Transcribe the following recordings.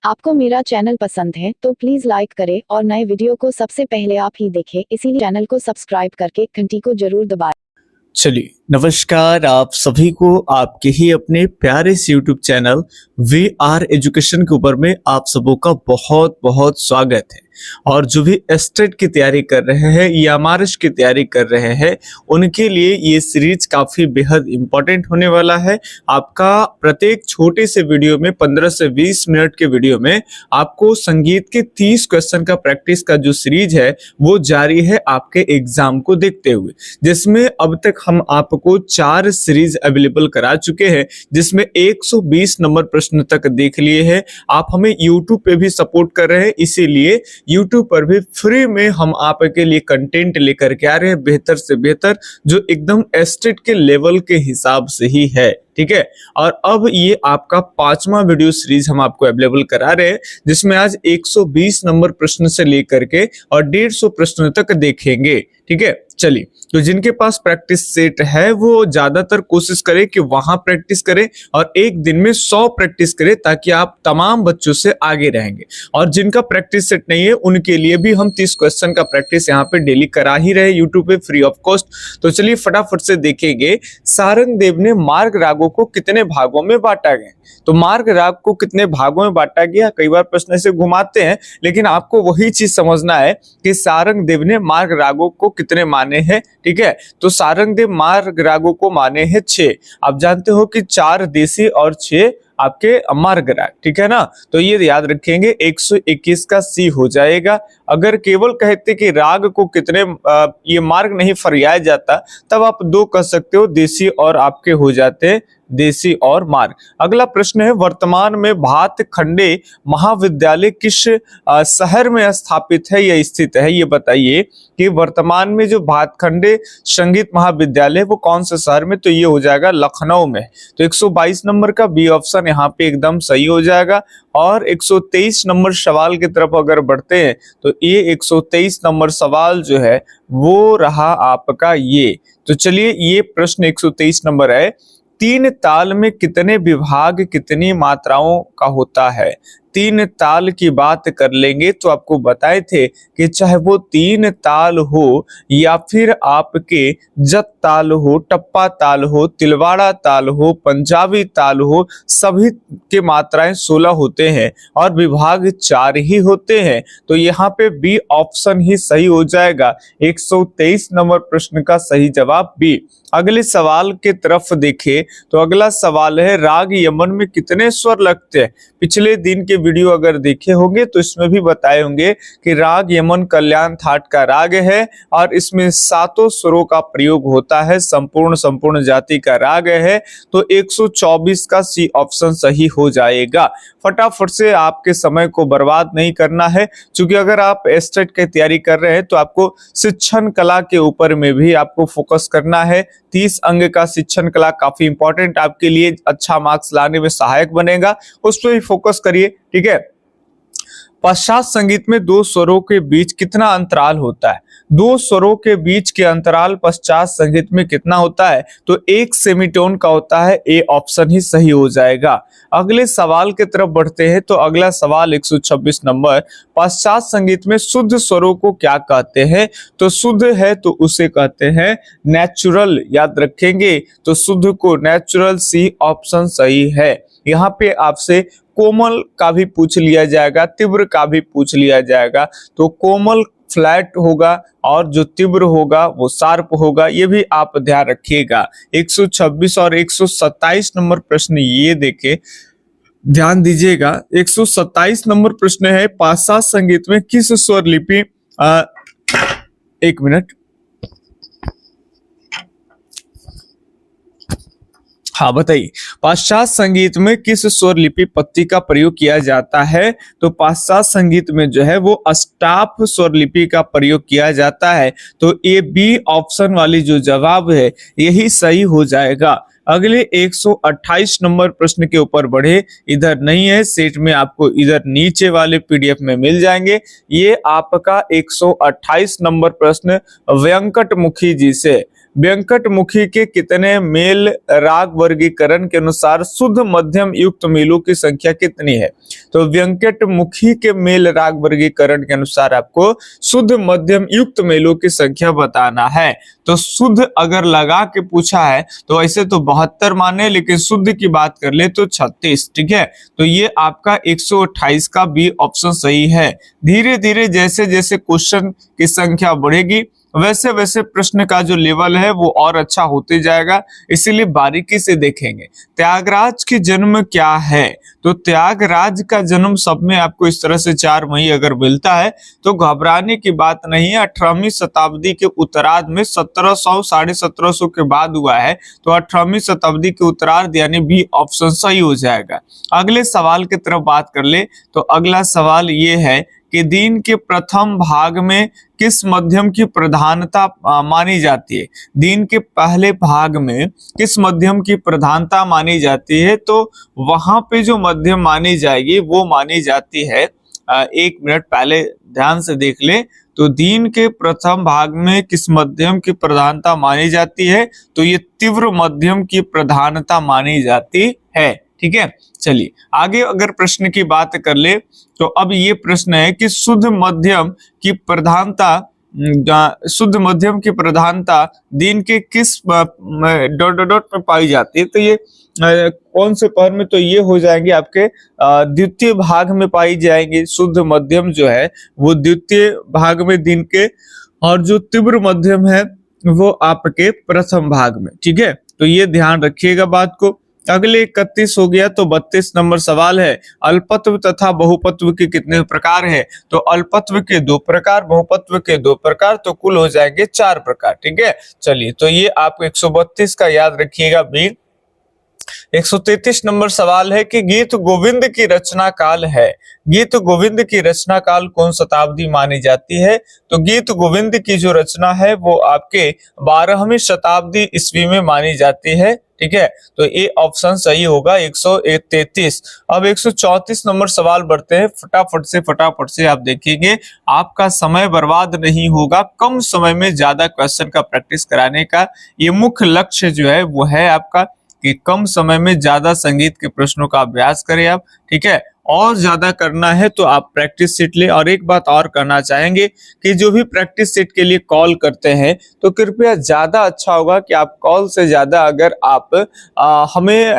आपको मेरा चैनल पसंद है तो प्लीज लाइक करें और नए वीडियो को सबसे पहले आप ही देखें, इसीलिए चैनल को सब्सक्राइब करके घंटी को जरूर दबाएं। चलिए नमस्कार आप सभी को आपके ही अपने प्यारे से YouTube चैनल VR एजुकेशन के ऊपर में आप सबों का बहुत बहुत स्वागत है। और जो भी एस्टेट की तैयारी कर रहे हैं या एमआरएस की तैयारी कर रहे हैं उनके लिए ये सीरीज काफी बेहद इंपॉर्टेंट होने वाला है। आपका प्रत्येक छोटे से वीडियो में 15 से 20 मिनट के वीडियो में आपको संगीत के 30 क्वेश्चन का प्रैक्टिस का जो सीरीज है वो जारी है आपके एग्जाम को देखते हुए, जिसमें अब तक हम आपको 4 सीरीज अवेलेबल करा चुके हैं, जिसमें 120 नंबर प्रश्न तक देख लिए हैं। आप हमें यूट्यूब पे भी सपोर्ट कर रहे हैं, इसीलिए यूट्यूब पर भी फ्री में हम आपके लिए कंटेंट लेकर के आ रहे हैं, बेहतर से बेहतर, जो एकदम एस्टेट के लेवल के हिसाब से ही है। ठीक है, और अब ये आपका 5वां वीडियो सीरीज हम आपको अवेलेबल करा रहे हैं, जिसमें आज 120 नंबर प्रश्न से लेकर के और 150 प्रश्न तक देखेंगे। ठीक है, चलिए, तो जिनके पास प्रैक्टिस सेट है वो ज्यादातर कोशिश करें कि वहां प्रैक्टिस करें और एक दिन में 100 प्रैक्टिस करें, ताकि आप तमाम बच्चों से आगे रहेंगे। और जिनका प्रैक्टिस सेट नहीं है उनके लिए भी हम 30 क्वेश्चन का प्रैक्टिस यहाँ पे डेली करा ही रहे यूट्यूब पे फ्री ऑफ कॉस्ट। तो चलिए फटाफट से देखेंगे, सारंगदेव ने मार्ग रागों को कितने भागों में बांटा गया। तो मार्ग राग को कितने भागों में बांटा गया, कई बार प्रश्न से घुमाते हैं, लेकिन आपको वही चीज समझना है कि सारंगदेव ने मार्ग रागों को कितने माने हैं। ठीक है, तो सारंगदेव मार्ग रागों को माने हैं 6। आप जानते हो कि 4 देसी और 6 आपके मार्ग राग। ठीक है ना, तो ये याद रखेंगे। 121 का सी हो जाएगा। अगर केवल कहते कि राग को कितने ये मार्ग नहीं फरियाया जाता, तब आप 2 कह सकते हो, देसी और आपके हो जाते देसी और मार्ग। अगला प्रश्न है, वर्तमान में भातखंडे महाविद्यालय किस शहर में स्थापित है या स्थित है। ये बताइए कि वर्तमान में जो भातखंडे संगीत महाविद्यालय वो कौन से शहर में, तो ये हो जाएगा लखनऊ में। तो 122 नंबर का बी ऑप्शन यहाँ पे एकदम सही हो जाएगा। और 123 नंबर सवाल की तरफ अगर बढ़ते हैं तो ये 123 नंबर सवाल जो है वो रहा आपका ये। तो चलिए, ये प्रश्न 123 नंबर है, 3 ताल में कितने विभाग कितनी मात्राओं का होता है। 3 ताल की बात कर लेंगे तो आपको बताए थे कि चाहे वो 3 ताल हो या फिर आपके जत ताल हो, टप्पा ताल हो, तिलवाड़ा ताल हो, पंजाबी ताल हो, सभी के मात्राएं 16 होते हैं और विभाग 4 ही होते हैं। तो यहाँ पे बी ऑप्शन ही सही हो जाएगा। 123 नंबर प्रश्न का सही जवाब बी। अगले सवाल के तरफ देखें तो अगला सवाल है, राग यमन में कितने स्वर लगते हैं। पिछले दिन के वीडियो अगर देखे होंगे तो इसमें भी बताए होंगे कि राग यमन कल्याण थाट का राग है और इसमें 7 स्वरों का प्रयोग होता है, संपूर्ण जाति का राग है। तो 124 का सी ऑप्शन सही हो जाएगा। फटाफट से आपके समय को बर्बाद नहीं करना है, क्योंकि अगर आप एस्टेट की तैयारी कर रहे हैं तो आपको शिक्षण कला के ऊपर में भी आपको फोकस करना है। 30 अंक का शिक्षण कला काफी इंपॉर्टेंट, आपके लिए अच्छा मार्क्स लाने में सहायक बनेगा, उस पर भी फोकस करिए। ठीक है, पश्चात संगीत में 2 स्वरों के बीच कितना अंतराल होता है। 2 स्वरों के बीच के अंतराल पश्चात संगीत में कितना होता है, तो 1 सेमीटोन का होता है। ए ऑप्शन ही सही हो जाएगा। अगले सवाल की तरफ बढ़ते हैं तो अगला सवाल 126 नंबर, पश्चात संगीत में शुद्ध स्वरों को क्या कहते हैं। तो शुद्ध है तो उसे कहते हैं नेचुरल, याद रखेंगे। तो शुद्ध को नेचुरल, सी ऑप्शन सही है। यहाँ पे आपसे कोमल का भी पूछ लिया जाएगा, तीव्र का भी पूछ लिया जाएगा। तो कोमल फ्लैट होगा और जो तीव्र होगा वो शार्प होगा, ये भी आप ध्यान रखिएगा। 126 और 127 नंबर प्रश्न ये देखे, ध्यान दीजिएगा। 127 नंबर प्रश्न है, पाश्चात्य संगीत में किस स्वर लिपि, 1 मिनट, हाँ बताइए, पाश्चात्य संगीत में किस स्वर लिपि पत्ती का प्रयोग किया जाता है। तो पाश्चात्य संगीत में जो है वो अष्टाप स्वर लिपि का प्रयोग किया जाता है। तो ए बी ऑप्शन वाली जो जवाब है यही सही हो जाएगा। अगले 128 नंबर प्रश्न के ऊपर बढ़े, इधर नहीं है सेट में, आपको इधर नीचे वाले पीडीएफ में मिल जाएंगे। ये आपका 128 नंबर प्रश्न व्यंकट मुखी जी से, व्यंकटमुखी के कितने मेल राग वर्गीकरण के अनुसार शुद्ध मध्यम युक्त मेलों की संख्या कितनी है? तो व्यंकटमुखी के मेल राग वर्गीकरण के अनुसार आपको शुद्ध मध्यम युक्त मेलों की संख्या बताना है। तो शुद्ध अगर लगा के पूछा है तो ऐसे तो 72 माने, लेकिन शुद्ध की बात कर ले तो 36। ठीक है, तो ये आपका 128 का बी ऑप्शन सही है। धीरे धीरे जैसे जैसे क्वेश्चन की संख्या बढ़ेगी वैसे वैसे प्रश्न का जो लेवल है वो और अच्छा होते जाएगा, इसीलिए बारीकी से देखेंगे। त्यागराज की जन्म क्या है? तो त्यागराज का जन्म सब में आपको इस तरह से 4 मई अगर मिलता है तो घबराने की बात नहीं है। 18वीं शताब्दी के उत्तरार्ध में 1700 1750 के बाद हुआ है, तो 18वीं शताब्दी के उत्तरार्ध यानी बी ऑप्शन सही हो जाएगा। अगले सवाल की तरफ बात कर ले तो अगला सवाल ये है कि दिन के प्रथम भाग में किस मध्यम की प्रधानता मानी जाती है? दिन के पहले भाग में किस मध्यम की प्रधानता मानी जाती है? तो वहां पे जो मध्यम मानी जाएगी वो मानी जाती है, 1 मिनट पहले ध्यान से देख ले। तो दिन के प्रथम भाग में किस मध्यम की प्रधानता मानी जाती है? तो ये तीव्र मध्यम की प्रधानता मानी जाती है। ठीक है, चलिए आगे अगर प्रश्न की बात कर ले तो अब ये प्रश्न है कि शुद्ध मध्यम की प्रधानता दिन के किस डॉट डॉट में पाई जाती है? तो ये कौन से पहर में? तो ये हो जाएंगे आपके द्वितीय भाग में पाई जाएंगी। शुद्ध मध्यम जो है वो द्वितीय भाग में दिन के, और जो तीव्र मध्यम है वो आपके प्रथम भाग में। ठीक है, तो ये ध्यान रखिएगा बात को। अगले 31 हो गया, तो 32 नंबर सवाल है, अल्पत्व तथा बहुपत्व के कितने प्रकार है? तो अल्पत्व के 2 प्रकार, बहुपत्व के 2 प्रकार, तो कुल हो जाएंगे 4 प्रकार। ठीक है, चलिए तो ये आपको 132 का याद रखिएगा बी। 133 नंबर सवाल है कि गीत गोविंद की रचना काल है। गीत गोविंद की रचना काल कौन शताब्दी मानी जाती है? तो गीत गोविंद की जो रचना है वो आपके 12वीं शताब्दी ईस्वी में मानी जाती है। ठीक है, तो ये ऑप्शन सही होगा 133। अब 134 नंबर सवाल बढ़ते हैं, फटाफट से आप देखिएगा, आपका समय बर्बाद नहीं होगा। कम समय में ज्यादा क्वेश्चन का प्रैक्टिस कराने का ये मुख्य लक्ष्य जो है वो है आपका कि कम समय में ज्यादा संगीत के प्रश्नों का अभ्यास करें आप। ठीक है, और ज्यादा करना है तो आप प्रैक्टिस सीट ले। और एक बात और करना चाहेंगे कि जो भी प्रैक्टिस सीट के लिए कॉल करते हैं तो कृपया ज्यादा अच्छा होगा कि आप कॉल से ज्यादा अगर आप हमें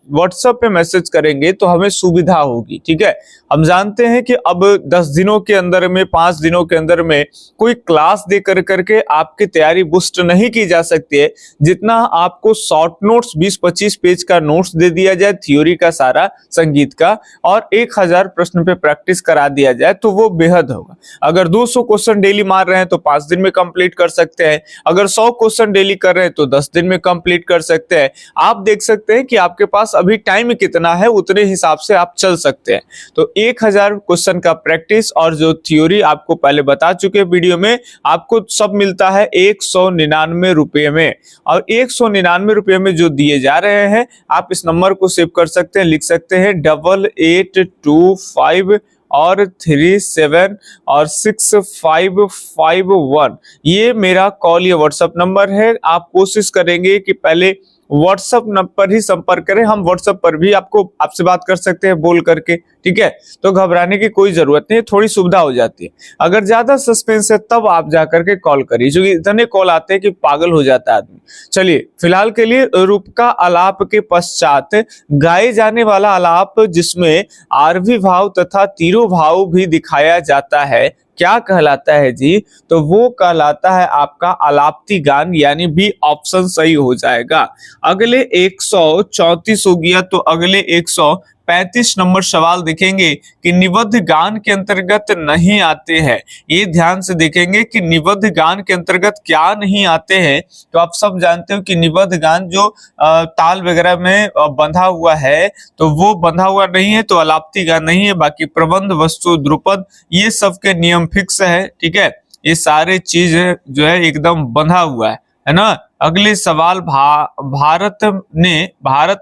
व्हाट्सएप पे मैसेज करेंगे तो हमें सुविधा होगी। ठीक है, हम जानते हैं कि अब 10 दिनों के अंदर में, 5 दिनों के अंदर में कोई क्लास दे करके आपकी तैयारी बूस्ट नहीं की जा सकती है। जितना आपको शॉर्ट नोट्स 20-25 पेज का नोट्स दे दिया जाए थ्योरी का सारा संगीत का, और 1000 प्रश्न पे प्रैक्टिस करा दिया जाए तो वो बेहद होगा। अगर 200 क्वेश्चन डेली मार रहे हैं तो 5 दिन में कंप्लीट कर सकते हैं। अगर 100 क्वेश्चन डेली कर रहे हैं तो 10 दिन में कंप्लीट कर सकते हैं। आप देख सकते हैं कि आपके पास अभी टाइम कितना है, उतने हिसाब से आप चल सकते हैं। तो 1000 क्वेश्चन का प्रैक्टिस और जो थ्योरी आपको पहले बता चुके वीडियो में, आपको सब मिलता है 199 रुपये में। और 199 रुपये में जो दिए जा रहे हैं, आप इस नंबर को सेव कर सकते हैं, लिख सकते हैं 8825 और 37 और 6551। ये मेरा कॉल या व्हाट्सएप नंबर है। आप कोशिश करेंगे कि पहले व्हाट्सएप नंबर पर ही संपर्क करें। हम व्हाट्सएप पर भी आपसे बात कर सकते हैं बोल करके। ठीक है, तो घबराने की कोई जरूरत नहीं, थोड़ी सुविधा हो जाती है। अगर ज्यादा सस्पेंस है तब आप जाकर के कॉल करिए, क्योंकि इतने कॉल आते हैं कि पागल हो जाता है आदमी। चलिए फिलहाल के लिए रूपका आलाप के पश्चात गाए जाने वाला आलाप जिसमें आरवी भाव तथा तीरो भाव भी दिखाया जाता है, क्या कहलाता है जी? तो वो कहलाता है आपका आलाप्ती गान, यानी बी ऑप्शन सही हो जाएगा। अगले 134 हो गया, तो अगले 135 नंबर सवाल देखेंगे कि निबद्ध गान के अंतर्गत नहीं आते हैं। ये ध्यान से देखेंगे कि निबद्ध गान के अंतर्गत क्या नहीं आते हैं। तो आप सब जानते हो कि निबद्ध गान जो ताल वगैरह में बंधा हुआ है तो वो बंधा हुआ नहीं है, तो अलाप्ती गान नहीं है। बाकी प्रबंध, वस्तु, ध्रुपद, ये सब के नियम फिक्स है। ठीक है, ये सारे चीज जो है एकदम बंधा हुआ है ना। अगले सवाल, भारत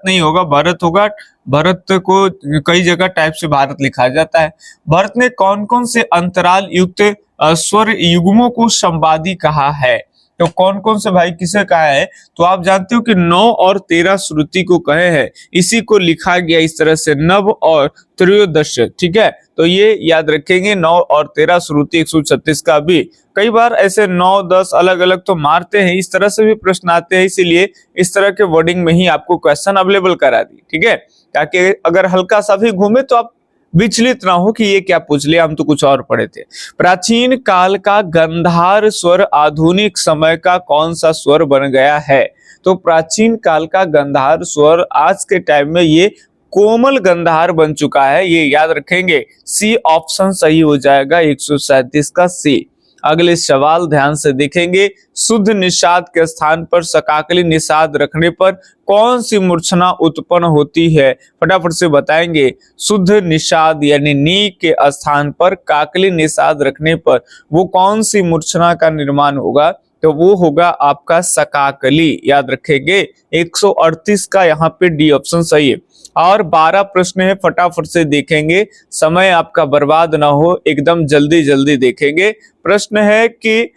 नहीं होगा, भरत होगा। भरत को कई जगह टाइप से भारत लिखा जाता है। भरत ने कौन कौन से अंतराल युक्त स्वर युग्मों को संवादी कहा है? तो कौन कौन से भाई किसे कहा है? तो आप जानते हो कि 9 और 13 श्रुति को कहे हैं, इसी को लिखा गया इस तरह से नव और त्रयोदश। ठीक है, तो ये याद रखेंगे 9 और 13 श्रुति 136 का भी। कई बार ऐसे 9 10 अलग अलग तो मारते हैं, इस तरह से भी प्रश्न आते हैं, इसीलिए इस तरह के वर्डिंग में ही आपको क्वेश्चन अवेलेबल करा दी। ठीक है, ताकि अगर हल्का सा भी घूमे तो आप विचलित ना हो कि ये क्या पूछ लिया, हम तो कुछ और पढ़े थे। प्राचीन काल का गंधार स्वर आधुनिक समय का कौन सा स्वर बन गया है? तो प्राचीन काल का गंधार स्वर आज के टाइम में ये कोमल गंधार बन चुका है, ये याद रखेंगे। सी ऑप्शन सही हो जाएगा 137 का सी। अगले सवाल ध्यान से देखेंगे, शुद्ध निषाद के स्थान पर सकाकली निषाद रखने पर कौन सी मूर्छना उत्पन्न होती है? फटाफट से बताएंगे। शुद्ध निषाद यानी नी के स्थान पर काकली निषाद रखने पर वो कौन सी मूर्छना का निर्माण होगा? तो वो होगा आपका सकाकली, याद रखेंगे। 138 का यहाँ पे डी ऑप्शन सही है। और 12 प्रश्न है, फटाफट से देखेंगे, समय आपका बर्बाद ना हो, एकदम जल्दी जल्दी देखेंगे। प्रश्न है कि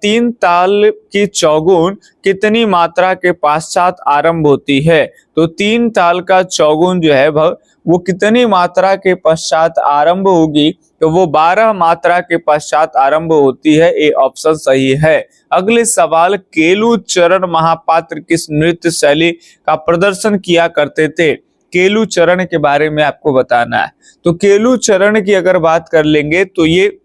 3 ताल की चौगुन कितनी मात्रा के पश्चात आरंभ होती है? तो 3 ताल का चौगुन जो है वो कितनी मात्रा के पश्चात आरंभ होगी? तो वो 12 मात्रा के पश्चात आरंभ होती है, ये ऑप्शन सही है। अगले सवाल, केलू चरण महापात्र किस नृत्य शैली का प्रदर्शन किया करते थे? केलू चरण के बारे में आपको बताना है। तो केलू चरण की अगर बात कर लेंगे तो ये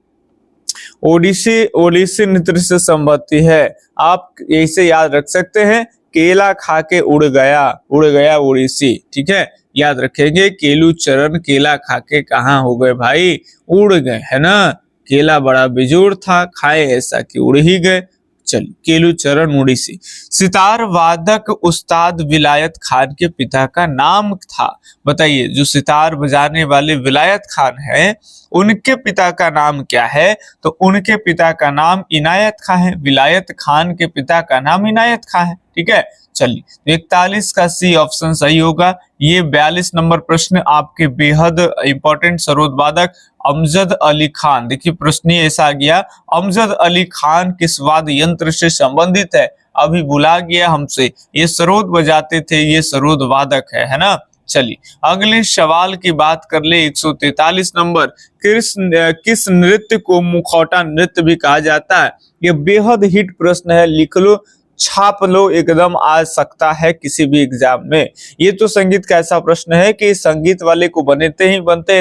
ओडिसी नृत्य से संबंधित है। आप ऐसे याद रख सकते हैं, केला खा के उड़ गया ओडिसी। ठीक है, याद रखेंगे, केलू चरण केला खा के कहाँ हो गए भाई? उड़ गए, है ना। केला बड़ा बेजोड़ था, खाए ऐसा कि उड़ ही गए। चलिए, केलू चरण ओडिसी। सितार वादक उस्ताद विलायत खान के पिता का नाम था। बताइए, जो सितार बजाने वाले विलायत खान हैं उनके पिता का नाम क्या है? तो उनके पिता का नाम इनायत खान है। विलायत खान के पिता का नाम इनायत खान है। ठीक है, चलिए, 41 का सी ऑप्शन सही होगा। ये 42 नंबर प्रश्न आपके बेहद इंपॉर्टेंट सरोदवादक अमजद अली खान। देखिए, प्रश्न ऐसा गया, अमजद अली खान किस वाद्य यंत्र से संबंधित है? अभी भुला गया हमसे, ये सरोद बजाते थे, ये सरोद वादक है ना। चलिए, अगले सवाल की बात कर ले। 143 नंबर, किस नृत्य को मुखौटा नृत्य भी कहा जाता है? ये बेहद हिट प्रश्न है, लिख लो, छाप लो, एकदम आ सकता है किसी भी एग्जाम में। ये तो संगीत का ऐसा प्रश्न है कि संगीत वाले को बनते हैं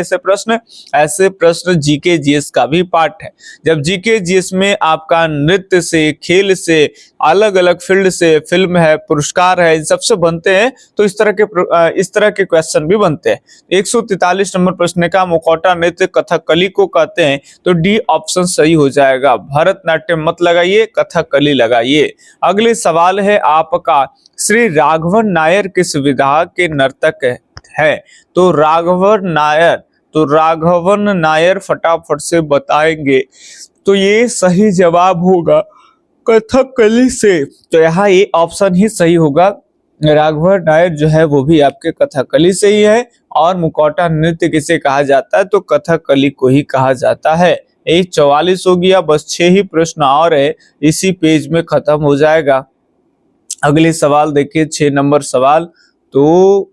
ऐसे प्रश्न जीके जीएस का भी पार्ट है। जब जीके जीएस में आपका नृत्य से, खेल से, अलग अलग फील्ड से, फिल्म है, पुरस्कार है, इन सबसे बनते हैं, तो इस तरह के क्वेश्चन भी बनते हैं। 143 नंबर प्रश्न का मुखौटा नृत्य कथकली को कहते हैं, तो डी ऑप्शन सही हो जाएगा। भरतनाट्यम मत लगाइए, कथकली लगाइए। अगले सवाल है आपका, श्री राघवन नायर किस विधा के नर्तक है? तो राघवन नायर फटाफट से बताएंगे। तो ये सही जवाब होगा कथकली से। तो यहाँ ये ऑप्शन ही सही होगा। राघवन नायर जो है वो भी आपके कथकली से ही है। और मुखौटा नृत्य किसे कहा जाता है? तो कथकली को ही कहा जाता है। 44 हो गया, बस 6 ही प्रश्न और है, इसी पेज में खत्म हो जाएगा। अगले सवाल देखिए, 6 नंबर सवाल। तो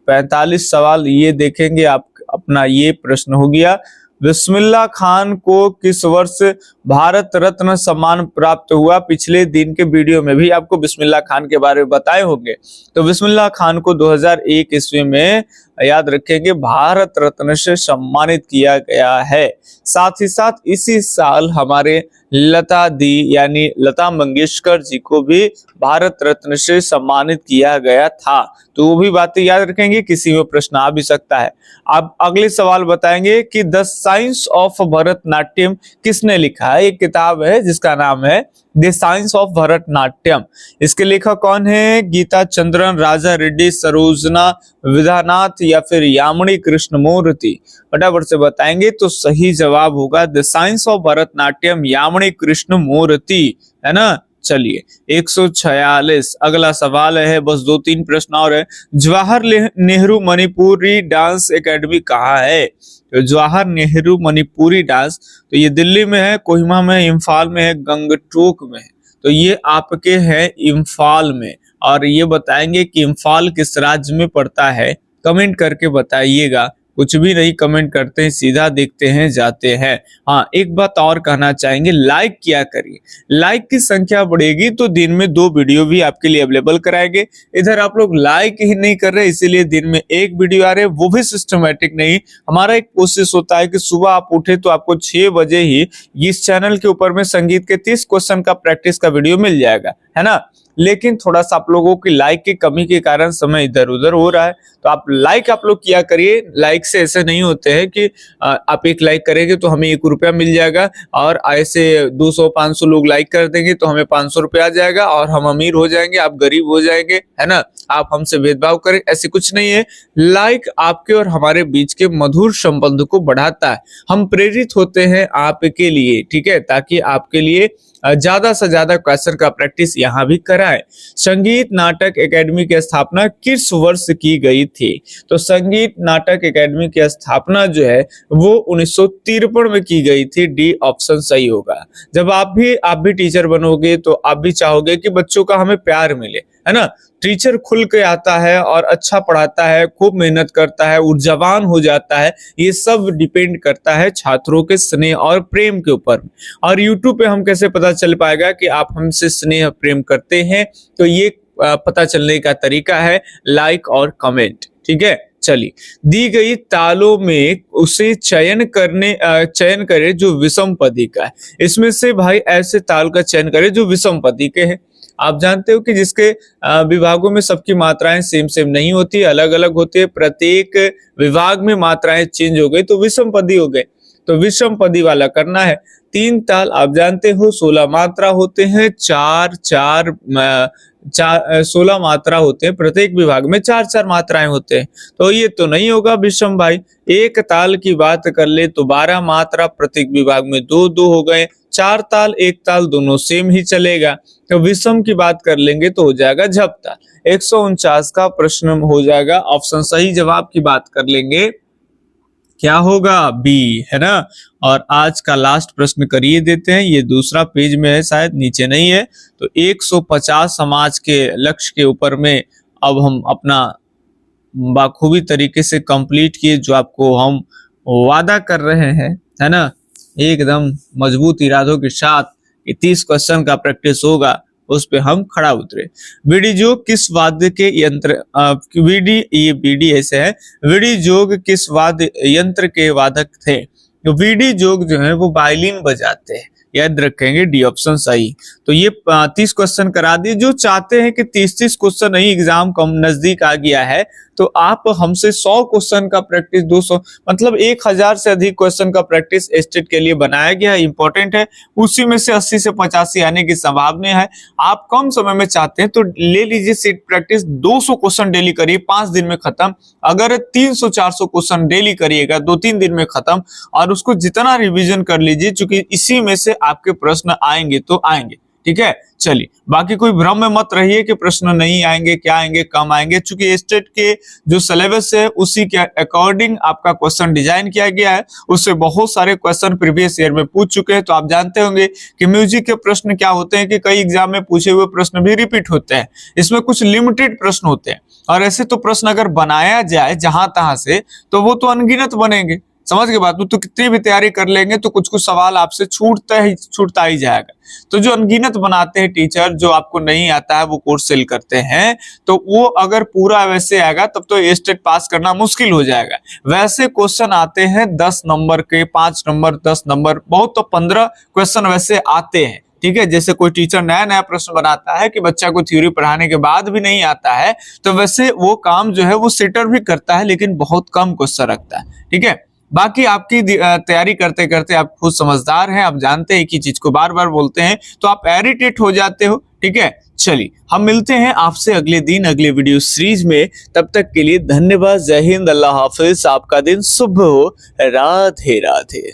45 सवाल ये देखेंगे आप अपना। ये प्रश्न हो गया, बिस्मिल्लाह खान को किस वर्ष भारत रत्न सम्मान प्राप्त हुआ? पिछले दिन के वीडियो में भी आपको बिस्मिल्लाह खान के बारे में बताए होंगे। तो बिस्मिल्लाह खान को 2001 ईस्वी में, याद रखेंगे, भारत रत्न से सम्मानित किया गया है। साथ ही साथ इसी साल हमारे लता दी यानी लता मंगेशकर जी को भी भारत रत्न से सम्मानित किया गया था। तो वो भी बातें याद रखेंगे, किसी में प्रश्न आ भी सकता है। अब अगले सवाल बताएंगे कि द साइंस ऑफ भरतनाट्यम किसने लिखा है? एक किताब है जिसका नाम है द साइंस ऑफ भरतनाट्यम। इसके लेखक कौन है? गीता चंद्रन, राजा रेड्डी, सरोजना विद्यानाथ या फिर यामिनी कृष्णमूर्ति? फटाफट से बताएंगे। तो सही जवाब होगा the science of Bharatanatyam, Yamini Krishnamurthy, है ना। चलिए, 146 अगला सवाल है, बस 2-3 प्रश्न और है। जवाहर नेहरू मणिपुरी डांस एकेडमी कहाँ है? तो जवाहर नेहरू मणिपुरी डांस, तो ये दिल्ली में है, कोहिमा में, इम्फाल में है, गंगटोक में है। तो ये आपके हैं इम्फाल में, और ये बताएंगे कि इम्फाल किस राज्य में पड़ता है। कमेंट करके बताइएगा, कुछ भी नहीं कमेंट करते हैं, सीधा देखते हैं जाते हैं। हाँ, एक बात और कहना चाहेंगे, लाइक किया करिए। लाइक की संख्या बढ़ेगी तो दिन में 2 वीडियो भी आपके लिए अवेलेबल कराएंगे। इधर आप लोग लाइक ही नहीं कर रहे, इसीलिए दिन में 1 वीडियो आ रहे, वो भी सिस्टमेटिक नहीं। हमारा एक कोशिश होता है कि सुबह आप उठे तो आपको 6 बजे ही इस चैनल के ऊपर में संगीत के 30 क्वेश्चन का प्रैक्टिस का वीडियो मिल जाएगा, है ना। लेकिन थोड़ा सा आप लोगों की लाइक की कमी के कारण समय इधर उधर हो रहा है, तो आप लोग किया करिए। लाइक से ऐसे नहीं होते हैं कि आप 1 लाइक करेंगे तो हमें 1 रुपया मिल जाएगा, और ऐसे 200-500 लोग लाइक कर देंगे तो हमें 500 रुपया आ जाएगा और हम अमीर हो जाएंगे, आप गरीब हो जाएंगे, है ना। आप हमसे भेदभाव करें, ऐसे कुछ नहीं है। लाइक आपके और हमारे बीच के मधुर संबंध को बढ़ाता है। हम प्रेरित होते हैं आपके लिए, ठीक है, ताकि आपके लिए ज्यादा से ज्यादा क्वेश्चन का प्रैक्टिस यहाँ भी कराएं। संगीत नाटक एकेडमी की स्थापना किस वर्ष की गई थी? तो संगीत नाटक एकेडमी की स्थापना जो है वो 1953 में की गई थी। डी ऑप्शन सही होगा। जब आप भी टीचर बनोगे तो आप भी चाहोगे कि बच्चों का हमें प्यार मिले, है ना। टीचर खुल के आता है और अच्छा पढ़ाता है, खूब मेहनत करता है, ऊर्जावान हो जाता है। ये सब डिपेंड करता है छात्रों के स्नेह और प्रेम के ऊपर। और यूट्यूब पे हम कैसे पता चल पाएगा कि आप हमसे स्नेह प्रेम करते हैं? तो ये पता चलने का तरीका है लाइक और कमेंट, ठीक है। चलिए, दी गई तालों में उसे चयन करे जो विषम पदी का है। इसमें से भाई ऐसे ताल का चयन करे जो विषम पदी के हैं। आप जानते हो कि जिसके विभागों में सबकी मात्राएं सेम नहीं होती, अलग अलग होती है। प्रत्येक विभाग में मात्राएं चेंज हो गई तो विषम पदी हो गए, तो विषम पदी वाला करना है। 3 ताल आप जानते हो 16 मात्रा होते हैं, 16 मात्रा होते हैं, प्रत्येक विभाग में 4 मात्राएं होते हैं, तो ये तो नहीं होगा विषम भाई। 1 ताल की बात कर ले तो 12 मात्रा, प्रत्येक विभाग में 2 हो गए। 4 ताल 1 ताल दोनों सेम ही चलेगा। तो विषम की बात कर लेंगे तो हो जाएगा झप ताल। 149 का प्रश्न हो जाएगा ऑप्शन सही। जवाब की बात कर लेंगे क्या होगा? बी, है ना। और आज का लास्ट प्रश्न करिए देते हैं, ये दूसरा पेज में है, शायद नीचे नहीं है। तो 150 समाज के लक्ष्य के ऊपर में अब हम अपना बाखूबी तरीके से कंप्लीट किए, जो आपको हम वादा कर रहे हैं, है ना, एकदम मजबूत इरादों के साथ 30 क्वेश्चन का प्रैक्टिस होगा, उस पे हम खड़ा उतरे। विडी जोग किस वाद्य के यंत्र विडी ऐसे है, विडी जोग किस वाद्य यंत्र के वादक थे? तो विडी जोग जो है वो वायलिन बजाते हैं, याद रखेंगे। डी ऑप्शन सही। तो ये 30 क्वेश्चन करा दिए। जो चाहते हैं कि 30 क्वेश्चन नहीं, एग्जाम कम नजदीक आ गया है, तो आप हमसे 100 क्वेश्चन का प्रैक्टिस 200 मतलब 1000 से अधिक क्वेश्चन का प्रैक्टिस स्टेट के लिए बनाया गया है, इंपॉर्टेंट है। उसी में से 80 से 85 आने की संभावना है। आप कम समय में चाहते हैं तो ले लीजिए सेट प्रैक्टिस, 200 क्वेश्चन डेली करिए, 5 दिन में खत्म। अगर 300-400 क्वेश्चन डेली करिएगा 2-3 दिन में खत्म, और उसको जितना रिविजन कर लीजिए, क्योंकि इसी में से आपके प्रश्न आएंगे तो आएंगे, ठीक है। चलिए, बाकी कोई भ्रम में मत रहिए कि प्रश्न नहीं आएंगे, क्या आएंगे, कम आएंगे, क्योंकि स्टेट के जो सिलेबस है उसी के अकॉर्डिंग आपका क्वेश्चन डिजाइन किया गया है। उससे बहुत सारे क्वेश्चन प्रीवियस ईयर में पूछ चुके हैं। तो आप जानते होंगे कि म्यूजिक के प्रश्न क्या होते हैं कि कई एग्जाम में पूछे हुए प्रश्न भी रिपीट होते हैं, इसमें कुछ लिमिटेड प्रश्न होते हैं। और ऐसे तो प्रश्न अगर बनाया जाए जहां तहां से, तो वो तो अनगिनत बनेंगे, समझ के बात। तो कितनी भी तैयारी कर लेंगे तो कुछ सवाल आपसे छूटता ही जाएगा। तो जो अनगिनत बनाते हैं टीचर, जो आपको नहीं आता है वो कोर्स सेल करते हैं, तो वो अगर पूरा वैसे आएगा तब तो स्टेट पास करना मुश्किल हो जाएगा। वैसे क्वेश्चन आते हैं 10 नंबर के, 5 नंबर, 10 नंबर, बहुत तो 15 क्वेश्चन वैसे आते हैं, ठीक है। जैसे कोई टीचर नया प्रश्न बनाता है कि बच्चा को थ्योरी पढ़ाने के बाद भी नहीं आता है, तो वैसे वो काम जो है वो सेटर भी करता है, लेकिन बहुत कम क्वेश्चन रखता है, ठीक है। बाकी आपकी तैयारी करते करते आप खुद समझदार हैं, आप जानते हैं कि चीज को बार बार बोलते हैं तो आप इरिटेट हो जाते हो, ठीक है। चलिए, हम मिलते हैं आपसे अगले दिन अगले वीडियो सीरीज में। तब तक के लिए धन्यवाद। जय हिंद, अल्लाह हाफिज, आपका दिन शुभ हो। राधे राधे।